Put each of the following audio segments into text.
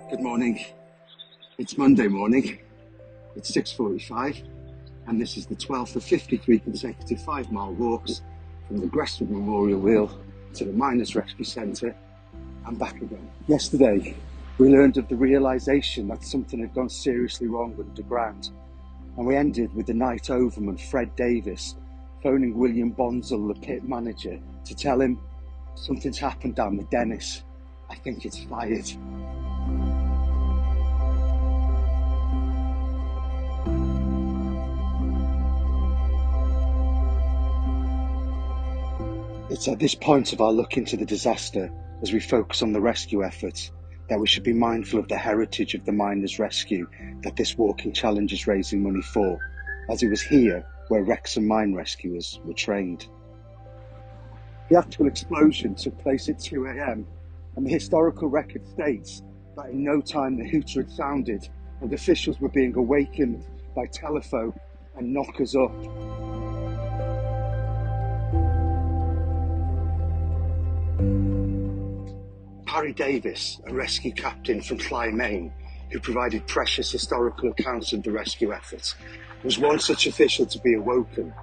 Good morning. It's Monday morning. It's 6:45 and this is the 12th of 53 consecutive 5-mile walks from the Wrexham Memorial Wheel to the Miners' Rescue Centre and back again. Yesterday we learned of the realisation that something had gone seriously wrong underground, and we ended with the night overman Parry Davies phoning William Bonzel, the pit manager, to tell him something's happened down the Dennis. I think it's fired. It's at this point of our look into the disaster, as we focus on the rescue efforts, that we should be mindful of the heritage of the miners' rescue that this walking challenge is raising money for, as it was here where Wrexham mine rescuers were trained. The actual explosion took place at 2 a.m, and the historical record states that in no time the hooter had sounded and officials were being awakened by telephone and knockers up. Parry Davies, a rescue captain from Llay Main, who provided precious historical accounts of the rescue effort, was one such official to be awoken,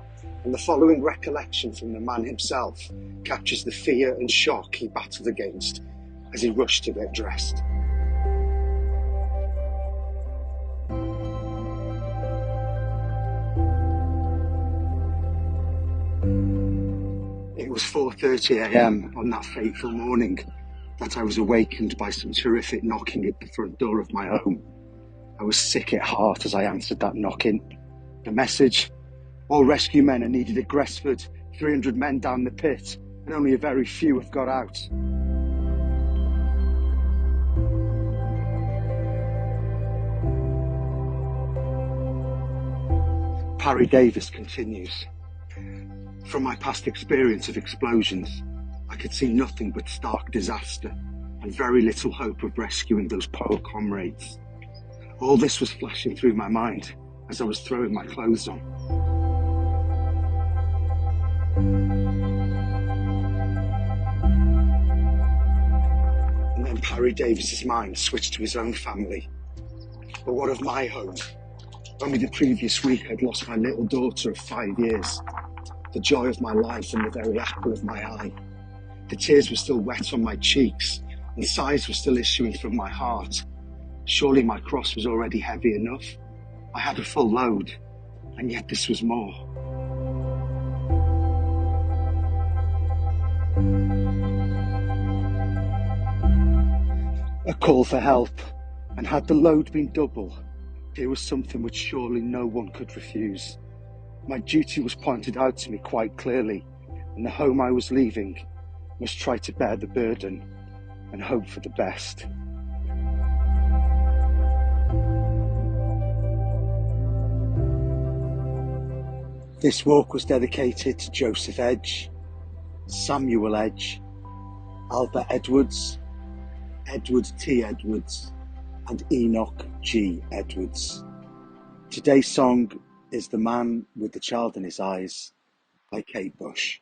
and the following recollection from the man himself captures the fear and shock he battled against as he rushed to get dressed. It was 4:30 a.m. on that fateful morning that I was awakened by some terrific knocking at the front door of my home. I was sick at heart as I answered that knocking. The message: all rescue men are needed at Gresford, 300 men down the pit, and only a very few have got out. Parry Davies continues. From my past experience of explosions, I could see nothing but stark disaster and very little hope of rescuing those poor comrades. All this was flashing through my mind as I was throwing my clothes on. And then Parry Davies' mind switched to his own family. But what of my home? Only the previous week I'd lost my little daughter of 5 years, the joy of my life and the very apple of my eye. The tears were still wet on my cheeks, and sighs were still issuing from my heart. Surely my cross was already heavy enough. I had a full load, and yet this was more. A call for help, and had the load been double, here was something which surely no one could refuse. My duty was pointed out to me quite clearly, and the home I was leaving must try to bear the burden and hope for the best. This walk was dedicated to Joseph Edge, Samuel Edge, Albert Edwards, Edward T. Edwards, and Enoch G. Edwards. Today's song is The Man with the Child in His Eyes by Kate Bush.